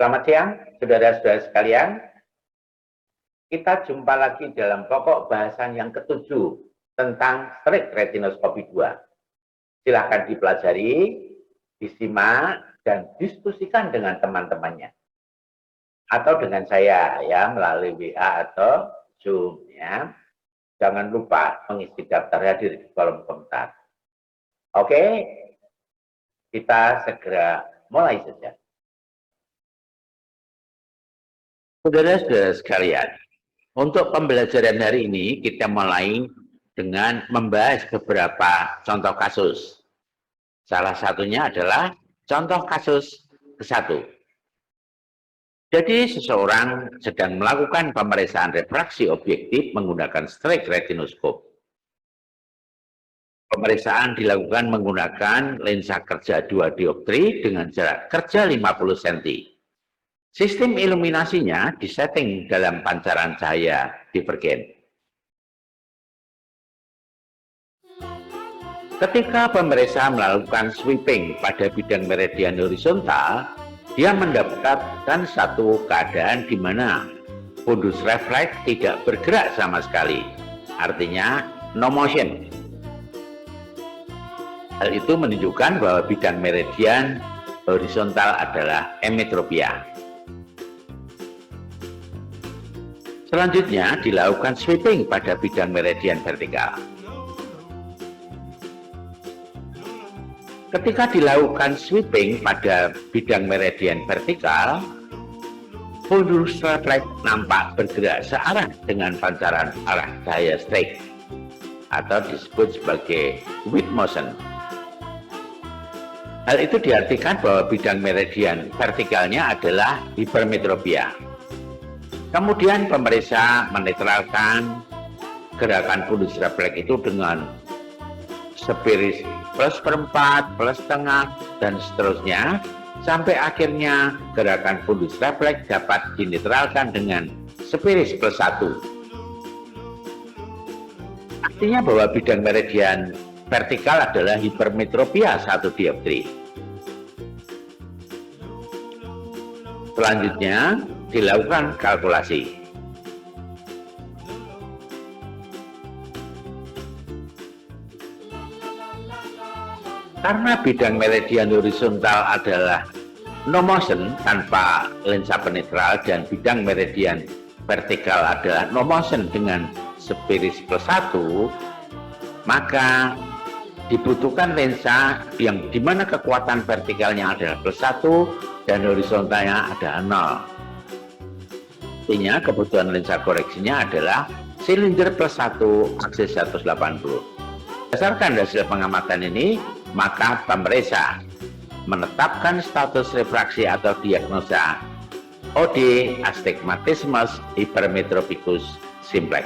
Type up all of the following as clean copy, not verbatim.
Selamat siang, saudara-saudara sekalian. Kita jumpa lagi dalam pokok bahasan yang ketujuh tentang strict retinoskopi 2. Silahkan dipelajari, disimak, dan diskusikan dengan teman-temannya. Atau dengan saya ya melalui WA atau Zoom ya. Jangan lupa mengisi daftar hadir di kolom komentar. Oke, kita segera mulai saja. Saudara-saudara sekalian, untuk pembelajaran hari ini kita mulai dengan membahas beberapa contoh kasus. Salah satunya adalah contoh kasus ke-1. Jadi seseorang sedang melakukan pemeriksaan refraksi objektif menggunakan strict retinoskop. Pemeriksaan dilakukan menggunakan lensa kerja 2 dioptri dengan jarak kerja 50 cm. Sistem iluminasinya disetting dalam pancaran cahaya divergen. Ketika pemeriksa melakukan sweeping pada bidang meridian horizontal, dia mendapatkan satu keadaan di mana fundus refleks tidak bergerak sama sekali, artinya no motion. Hal itu menunjukkan bahwa bidang meridian horizontal adalah emetropia. Selanjutnya dilakukan sweeping pada bidang meridian vertikal. Ketika dilakukan sweeping pada bidang meridian vertikal, fundus refleks nampak bergerak searah dengan pancaran arah cahaya straight atau disebut sebagai with motion. Hal itu diartikan bahwa bidang meridian vertikalnya adalah hipermetropia. Kemudian pemeriksa menetralkan gerakan fundus refleks itu dengan sepiris +/4, +/2, dan seterusnya, sampai akhirnya gerakan fundus refleks dapat dinetralkan dengan sepiris +1. Artinya bahwa bidang meridian vertikal adalah hipermetropia 1 dioptri. Selanjutnya dilakukan kalkulasi. Karena bidang meridian horizontal adalah no motion tanpa lensa penetral dan bidang meridian vertikal adalah no motion dengan sepiris +1, maka dibutuhkan lensa yang dimana kekuatan vertikalnya adalah +1 dan horizontalnya adalah 0. Artinya kebutuhan lensa koreksinya adalah silinder +1 aksis 180. Berdasarkan hasil pengamatan ini, maka pemeriksa menetapkan status refraksi atau diagnosa OD astigmatismus hypermetropicus simplex.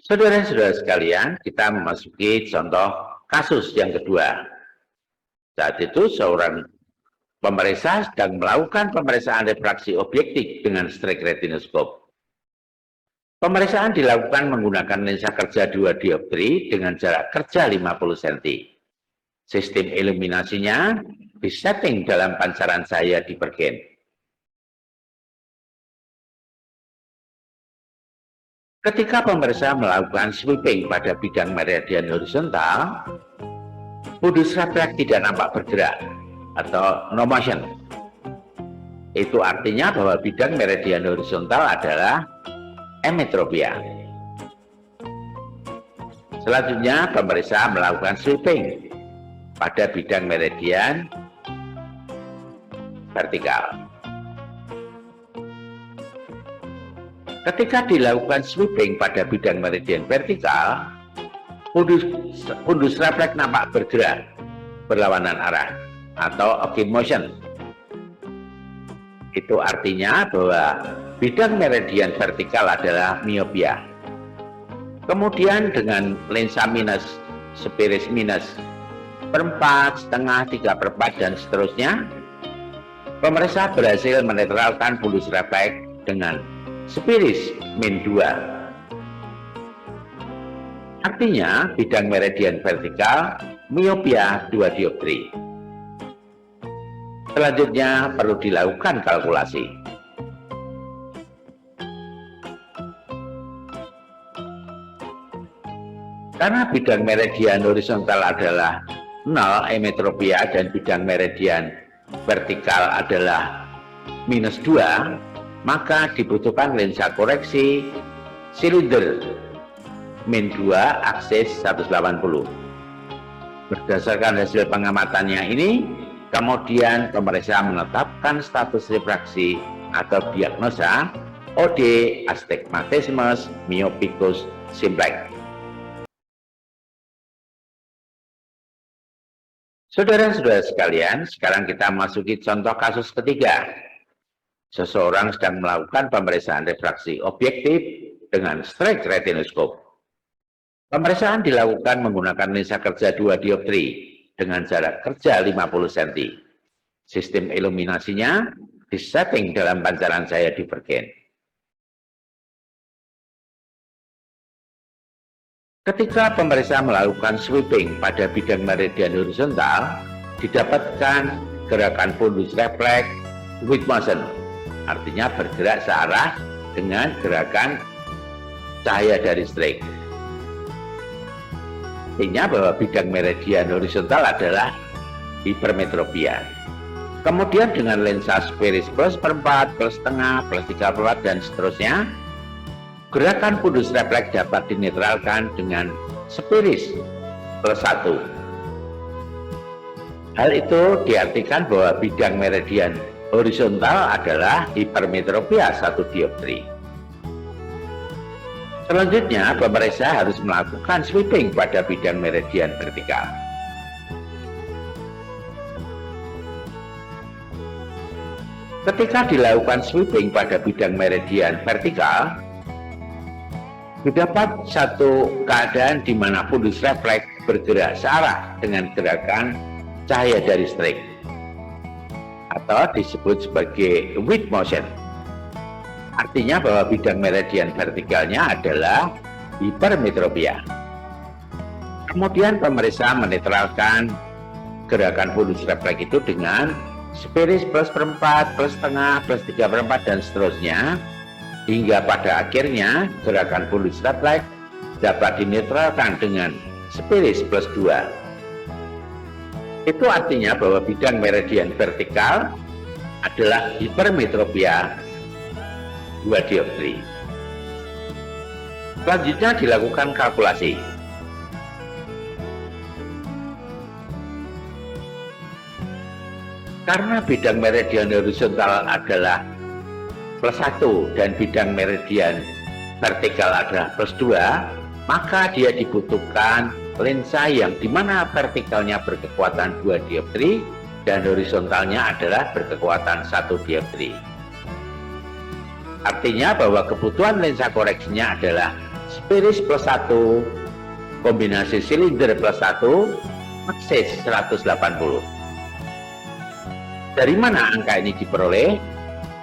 Saudara-saudara sekalian, kita memasuki contoh kasus yang kedua. Saat itu seorang pemeriksa sedang melakukan pemeriksaan refraksi objektif dengan strict retinoskop. Pemeriksaan dilakukan menggunakan lensa kerja 2 dioptri dengan jarak kerja 50 cm. Sistem iluminasinya disetting dalam pancaran cahaya divergen. Ketika pemeriksa melakukan sweeping pada bidang meridian horizontal, fundus refleks tidak nampak bergerak atau no motion. Itu artinya bahwa bidang meridian horizontal adalah emetropia. Selanjutnya pemeriksa melakukan sweeping pada bidang meridian vertikal. Ketika dilakukan sweeping pada bidang meridian vertikal, fundus refleks nampak bergerak berlawanan arah atau occult motion. Itu artinya bahwa bidang meridian vertikal adalah miopia. Kemudian dengan lensa minus, sepiris minus /4, setengah, 3/4, dan seterusnya, pemeriksa berhasil menetralkan fundus refleks dengan sepiris -2. Artinya bidang meridian vertikal miopia 2 dioptri. Selanjutnya perlu dilakukan kalkulasi. Karena bidang meridian horizontal adalah 0 emetropia dan bidang meridian vertikal adalah -2, maka dibutuhkan lensa koreksi silinder -2 aksis 180. Berdasarkan hasil pengamatannya ini, kemudian pemeriksa menetapkan status refraksi atau diagnosa OD astigmatismus myopicus simplex. Saudara-saudara sekalian, sekarang kita masuki contoh kasus ketiga. Seseorang sedang melakukan pemeriksaan refraksi objektif dengan straight retinoskop. Pemeriksaan dilakukan menggunakan lensa kerja 2 dioptri dengan jarak kerja 50 cm. Sistem iluminasinya disetting dalam pancaran cahaya divergen. Ketika pemeriksa melakukan sweeping pada bidang meridian horizontal, didapatkan gerakan fundus refleks with motion, artinya bergerak searah dengan gerakan cahaya dari strike. Artinya bahwa bidang meridian horizontal adalah hipermetropia. Kemudian dengan lensa sferis +4, +setengah, +3/4 dan seterusnya, gerakan fundus refleks dapat dinetralkan dengan sferis +1. Hal itu diartikan bahwa bidang meridian horizontal adalah hipermetropia 1 dioptri. Selanjutnya, pemeriksa harus melakukan sweeping pada bidang meridian vertikal. Ketika dilakukan sweeping pada bidang meridian vertikal, didapat satu keadaan di mana fundus refleks bergerak searah dengan gerakan cahaya dari strike atau disebut sebagai with motion. Artinya bahwa bidang meridian vertikalnya adalah hipermetropia. Kemudian pemeriksa menetralkan gerakan fundus refleks itu dengan sferis +4, +setengah, +3/4 dan seterusnya, hingga pada akhirnya gerakan fundus refleks dapat dinetralkan dengan sferis +2. Itu artinya bahwa bidang meridian vertikal adalah hipermetropia 2 dioptri. Selanjutnya dilakukan kalkulasi. Karena bidang meridian horizontal adalah +1 dan bidang meridian vertikal adalah +2, maka dia dibutuhkan lensa yang dimana vertikalnya berkekuatan 2 dioptri dan horizontalnya adalah berkekuatan 1 dioptri. Artinya bahwa kebutuhan lensa koreksinya adalah sferis +1 kombinasi silinder +1 aksis 180. Dari mana angka ini diperoleh?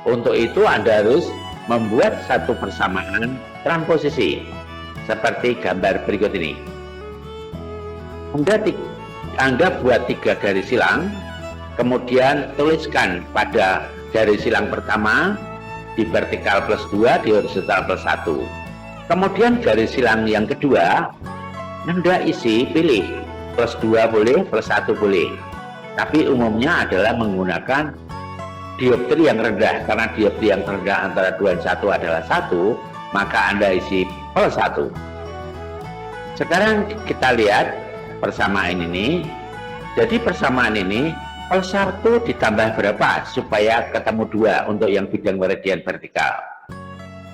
Untuk itu Anda harus membuat satu persamaan transposisi seperti gambar berikut ini. Anda buat 3 garis silang, kemudian tuliskan pada garis silang pertama di vertikal +2, di horizontal +1. Kemudian garis silang yang kedua Anda isi, pilih +2 boleh, +1 boleh, tapi umumnya adalah menggunakan dioptri yang rendah. Karena dioptri yang rendah antara 2 dan 1 adalah 1, maka Anda isi +1. Sekarang kita lihat persamaan ini. Jadi persamaan ini +1 ditambah berapa supaya ketemu 2 untuk yang bidang meridian vertikal?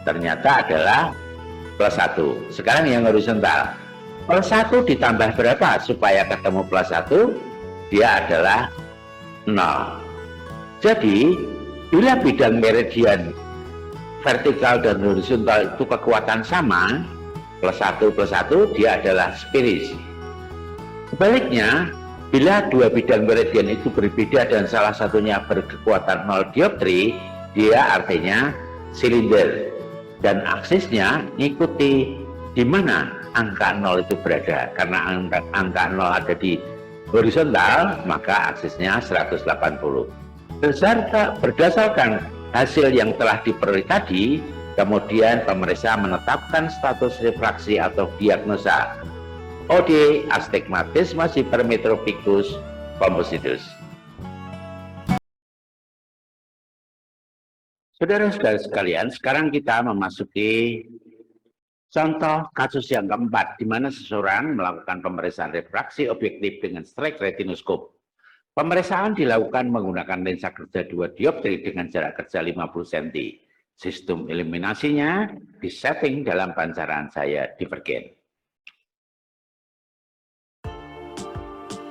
Ternyata adalah +1. Sekarang yang horizontal, +1 ditambah berapa supaya ketemu +1? Dia adalah 0. Jadi, bila bidang meridian vertikal dan horizontal itu kekuatan sama, +1 dia adalah sferis. Sebaliknya, bila dua bidang meridian itu berbeda dan salah satunya berkekuatan 0 dioptri, dia artinya silinder. Dan aksisnya mengikuti di mana angka 0 itu berada. Karena angka 0 ada di horizontal, maka aksisnya 180. Berdasarkan hasil yang telah diperoleh tadi, kemudian pemeriksa menetapkan status refraksi atau diagnosa OD astigmatisme hypermetropicus compositus. Saudara-saudara sekalian, sekarang kita memasuki contoh kasus yang keempat, di mana seseorang melakukan pemeriksaan refraksi objektif dengan strike retinoskop. Pemeriksaan dilakukan menggunakan lensa kerja 2 dioptri dengan jarak kerja 50 cm. Sistem eliminasinya disetting dalam pancaran cahaya divergen.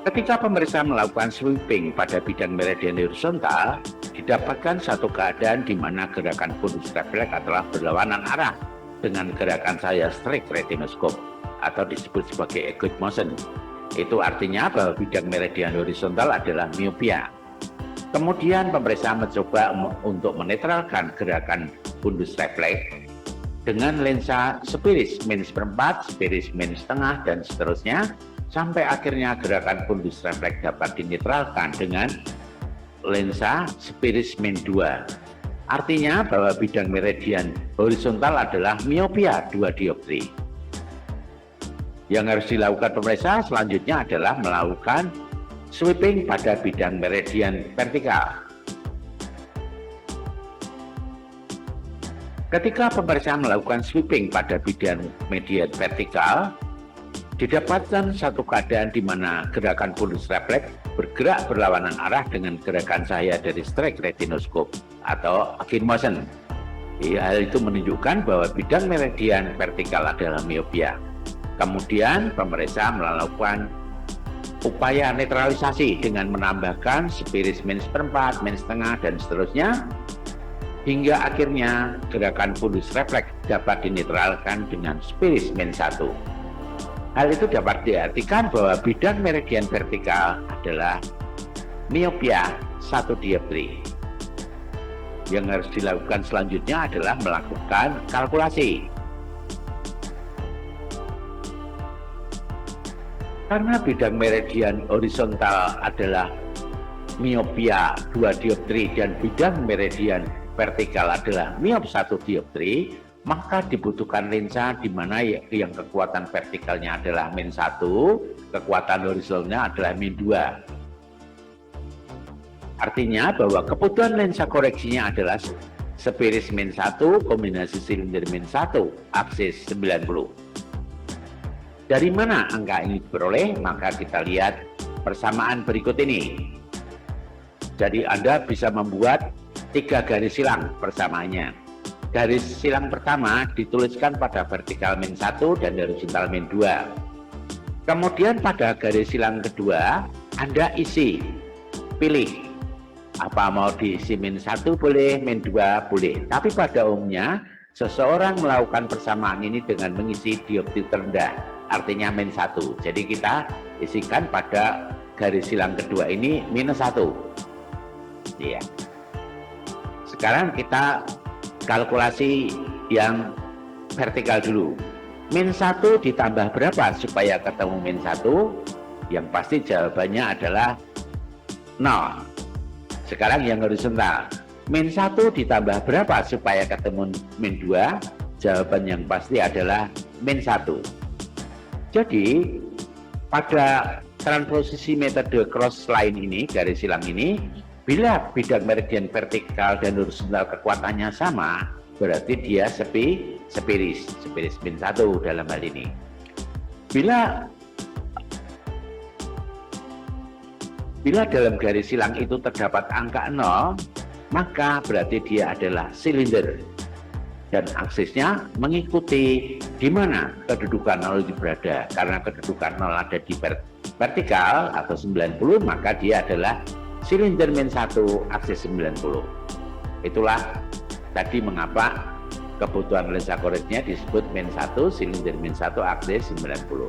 Ketika pemeriksa melakukan sweeping pada bidang meridian horizontal, didapatkan satu keadaan di mana gerakan fundus refleks adalah berlawanan arah dengan gerakan cahaya strike retinoskop atau disebut sebagai ergot motion. Itu artinya bahwa bidang meridian horizontal adalah miopia. Kemudian pemeriksa mencoba untuk menetralkan gerakan fundus refleks dengan lensa spiris min seperempat, spiris min setengah, dan seterusnya, sampai akhirnya gerakan fundus refleks dapat dinetralkan dengan lensa spiris min 2. Artinya bahwa bidang meridian horizontal adalah miopia 2 dioptri. Yang harus dilakukan pemeriksa selanjutnya adalah melakukan sweeping pada bidang meridian vertikal. Ketika pemeriksa melakukan sweeping pada bidang meridian vertikal, didapatkan satu keadaan di mana gerakan fundus refleks bergerak berlawanan arah dengan gerakan cahaya dari strike retinoskop atau ergot motion. Hal itu menunjukkan bahwa bidang meridian vertikal adalah miopia. Kemudian pemeriksa melakukan upaya netralisasi dengan menambahkan spiris min seperempat, min setengah, dan seterusnya, hingga akhirnya gerakan fundus refleks dapat dinetralkan dengan spiris min 1. Hal itu dapat diartikan bahwa bidang meridian vertikal adalah miopia 1 dioptri. Yang harus dilakukan selanjutnya adalah melakukan kalkulasi. Karena bidang meridian horizontal adalah miopia 2 dioptri dan bidang meridian vertikal adalah miop 1 dioptri, maka dibutuhkan lensa di mana yang kekuatan vertikalnya adalah min 1, kekuatan horizontalnya adalah min 2. Artinya bahwa kebutuhan lensa koreksinya adalah spiris min 1 kombinasi silinder min 1 aksis 90. Dari mana angka ini diperoleh? Maka kita lihat persamaan berikut ini. Jadi Anda bisa membuat 3 garis silang persamaannya. Garis silang pertama dituliskan pada vertikal min 1 dan horizontal min 2. Kemudian pada garis silang kedua, Anda isi, pilih. Apa mau diisi min 1 boleh, min 2 boleh. Tapi pada umumnya, seseorang melakukan persamaan ini dengan mengisi dioptri terendah, artinya min 1. Jadi kita isikan pada garis silang kedua ini minus 1. Ya. Sekarang kita kalkulasi yang vertikal dulu. Min 1 ditambah berapa supaya ketemu min 1? Yang pasti jawabannya adalah 0. Sekarang yang horizontal. Min 1 ditambah berapa supaya ketemu min 2? Jawaban yang pasti adalah min 1. Jadi pada transposisi metode cross line ini, garis silang ini, bila bidang meridian vertikal dan horizontal kekuatannya sama, berarti dia spiris min 1 dalam hal ini. Bila dalam garis silang itu terdapat angka 0, maka berarti dia adalah silinder. Dan aksisnya mengikuti di mana kedudukan 0 itu berada. Karena kedudukan 0 ada di vertikal atau 90, maka dia adalah silinder min 1 aksis 90. Itulah tadi mengapa kebutuhan lensa koreksinya disebut min 1, silinder min 1 aksis 90.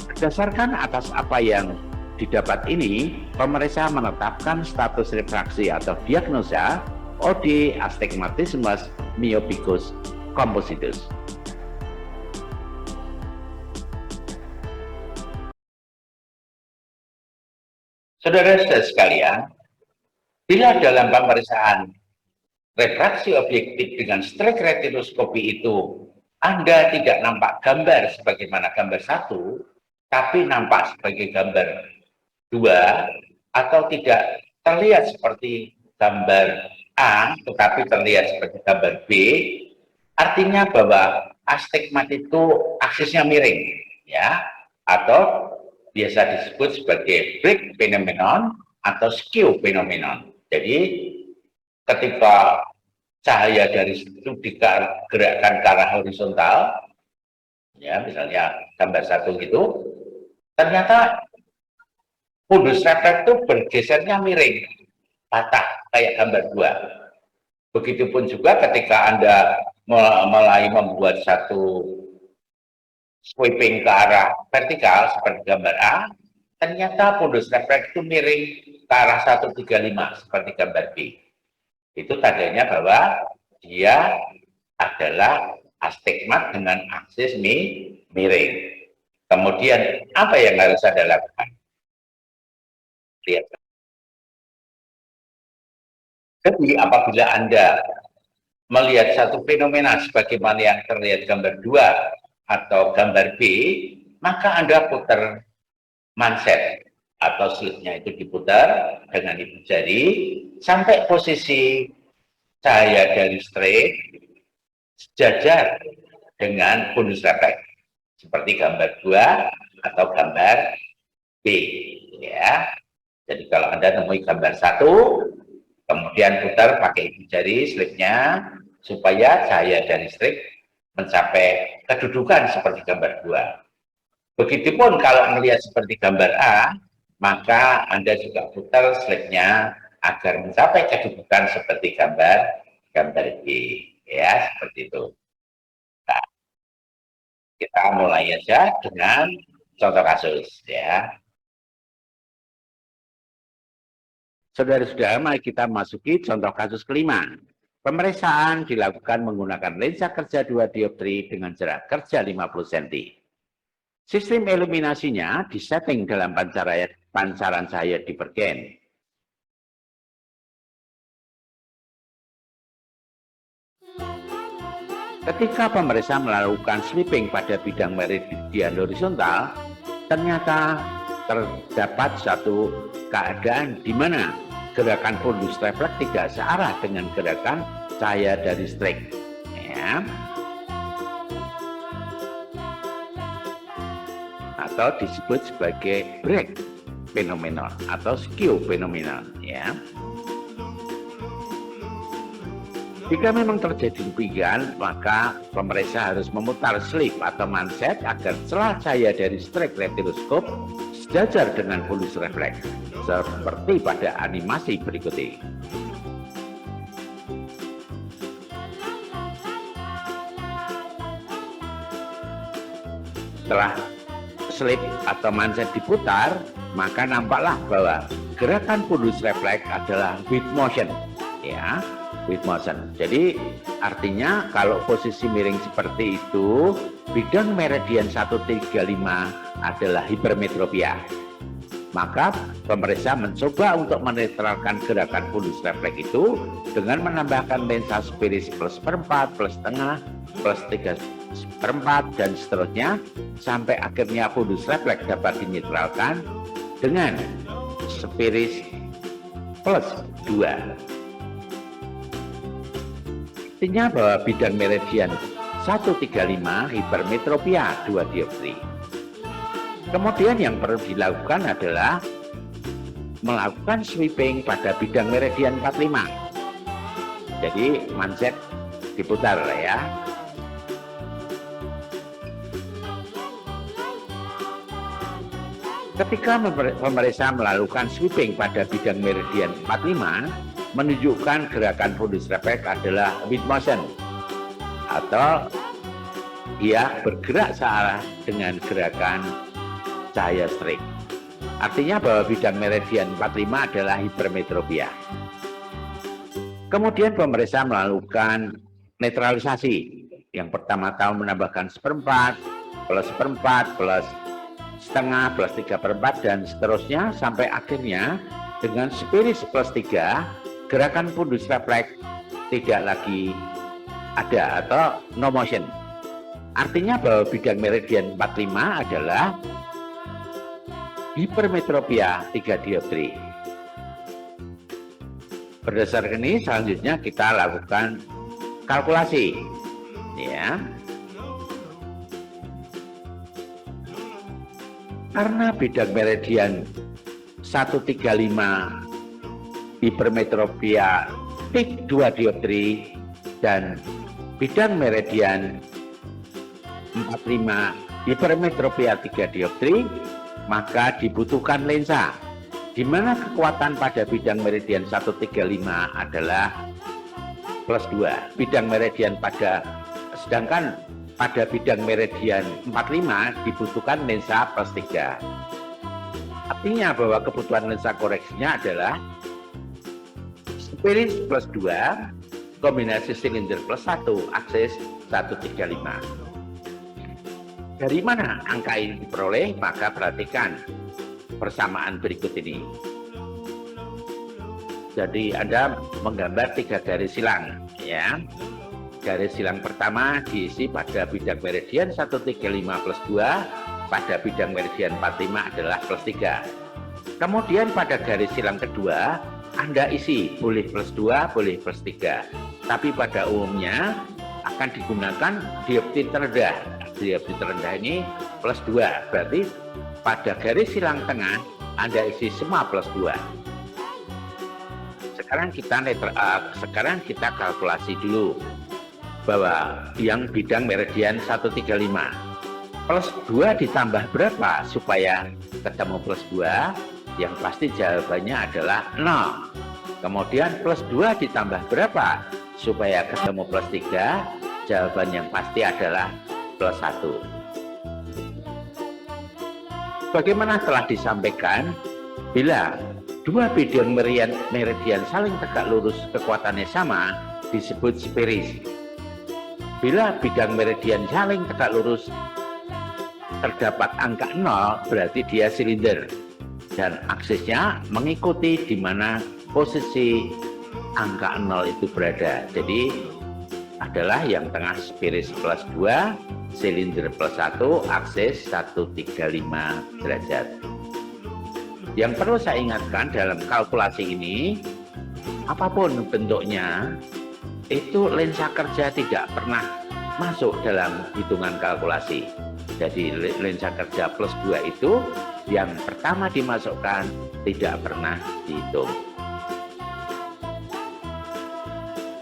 Berdasarkan atas apa yang didapat ini, pemeriksa menetapkan status refraksi atau diagnosa OD astigmatismus myopicus compositus. Saudara-saudara sekalian, bila dalam pemeriksaan refraksi objektif dengan strek retinoskopi itu Anda tidak nampak gambar sebagaimana gambar 1, tapi nampak sebagai gambar 2, atau tidak terlihat seperti gambar A, tetapi terlihat seperti gambar B, artinya bahwa astigmat itu aksisnya miring, ya, atau biasa disebut sebagai break phenomenon atau skew phenomenon. Jadi ketika cahaya dari situ digerakkan ke arah horizontal, ya misalnya gambar 1 itu, ternyata fundus refleks itu bergesernya miring, patah kayak gambar 2. Begitupun juga ketika Anda mulai membuat satu sweeping ke arah vertikal seperti gambar A, ternyata fundus refleks itu miring ke arah 135 seperti gambar B. Itu tandanya bahwa dia adalah astigmat dengan aksis miring. Kemudian apa yang harus Anda lakukan? Lihat. Jadi apabila Anda melihat satu fenomena sebagaimana yang terlihat gambar 2 atau gambar B, maka Anda putar manset atau slitnya itu diputar dengan ibu jari sampai posisi cahaya dari strip sejajar dengan fundus refleks seperti gambar 2 atau gambar B, ya. Jadi kalau Anda temui gambar 1, kemudian putar pakai ibu jari slipnya supaya cahaya dari strip mencapai kedudukan seperti gambar 2. Begitupun kalau melihat seperti gambar A, maka Anda juga putar slipnya agar mencapai kedudukan seperti gambar B, ya, seperti itu. Nah, kita mulai aja dengan contoh kasus, ya. Saudara-saudara, mari kita masuki contoh kasus kelima. Pemeriksaan dilakukan menggunakan lensa kerja 2 dioptri dengan jarak kerja 50 cm. Sistem iluminasinya disetting dalam pancaran cahaya divergen. Ketika pemeriksa melakukan sweeping pada bidang meridian horizontal, ternyata terdapat satu keadaan di mana gerakan fundus refleks tidak searah dengan gerakan cahaya dari strike, ya, atau disebut sebagai break phenomenon atau skew phenomenon, ya. Jika memang terjadi demikian, maka pemeriksa harus memutar slip atau manset agar celah cahaya dari strek retiroskop sejajar dengan fundus refleks, seperti pada animasi berikut ini. Setelah slip atau manset diputar, maka nampaklah bahwa gerakan fundus refleks adalah with motion, ya. With motion. Jadi artinya kalau posisi miring seperti itu, bidang meridian 135 adalah hipermetropia. Maka pemeriksa mencoba untuk menetralkan gerakan fundus refleks itu dengan menambahkan lensa spiris plus seperempat, plus setengah, plus 3/4 dan seterusnya sampai akhirnya fundus refleks dapat dinetralkan dengan spiris plus 2. Artinya bahwa bidang meridian 135 hipermetropia 2 dioptri. Kemudian yang perlu dilakukan adalah melakukan sweeping pada bidang meridian 45. Jadi manset diputar, ya. Ketika pemeriksa melakukan sweeping pada bidang meridian 45, menunjukkan gerakan fundus refleks adalah with motion atau ia bergerak searah dengan gerakan cahaya strike. Artinya bahwa bidang meridian 45 adalah hipermetropia. Kemudian pemeriksa melakukan netralisasi. Yang pertama-tama menambahkan 1/4 plus 1/4 plus setengah plus 3/4 dan seterusnya sampai akhirnya dengan spiris plus 3 gerakan fundus refleks tidak lagi ada atau no motion. Artinya bahwa bidang meridian 45 adalah hipermetropia 3 dioptri. Berdasarkan ini selanjutnya kita lakukan kalkulasi ya. Karena bidang meridian 135 hipermetropia peak 2 dioptri dan bidang meridian 45 hipermetropia 3 dioptri, maka dibutuhkan lensa di mana kekuatan pada bidang meridian 135 adalah plus 2. Sedangkan pada bidang meridian 45 dibutuhkan lensa plus 3. Artinya bahwa kebutuhan lensa koreksinya adalah spiris plus 2 kombinasi silinder plus 1 aksis 135. Dari mana angka ini diperoleh? Maka perhatikan persamaan berikut ini. Jadi Anda menggambar 3 garis silang ya. Garis silang pertama diisi pada bidang meridian 135 plus 2, pada bidang meridian 45 adalah plus 3. Kemudian pada garis silang kedua Anda isi boleh plus 2, boleh plus 3. Tapi pada umumnya akan digunakan dioptri terendah. Dioptri terendah ini plus 2. Berarti pada garis silang tengah Anda isi semua plus 2. Sekarang kita kalkulasi dulu bahwa yang bidang meridian 135 plus 2 ditambah berapa supaya ketemu plus 2? Yang pasti jawabannya adalah 0. Kemudian plus 2 ditambah berapa supaya ketemu plus 3? Jawaban yang pasti adalah plus 1. Bagaimana telah disampaikan, bila dua bidang meridian saling tegak lurus kekuatannya sama disebut spiris. Bila bidang meridian saling tegak lurus terdapat angka 0 berarti dia silinder dan aksisnya mengikuti di mana posisi angka 0 itu berada. Jadi adalah yang tengah spiris plus 2, silinder plus 1, aksis 135 derajat. Yang perlu saya ingatkan dalam kalkulasi ini, apapun bentuknya, itu lensa kerja tidak pernah masuk dalam hitungan kalkulasi. Jadi lensa kerja plus 2 itu yang pertama dimasukkan tidak pernah dihitung.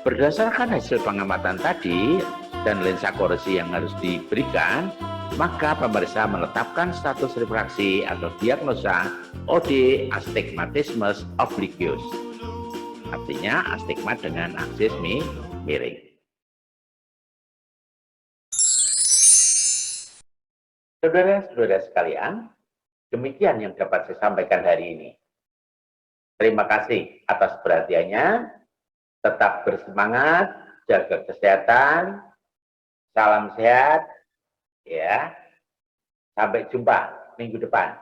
Berdasarkan hasil pengamatan tadi dan lensa koreksi yang harus diberikan, maka pemeriksa menetapkan status refraksi atau diagnosa OD astigmatismus obliquus. Artinya astigmat dengan aksis miring. Saudara-saudara sekalian, demikian yang dapat saya sampaikan hari ini. Terima kasih atas perhatiannya. Tetap bersemangat, jaga kesehatan, salam sehat, ya. Sampai jumpa minggu depan.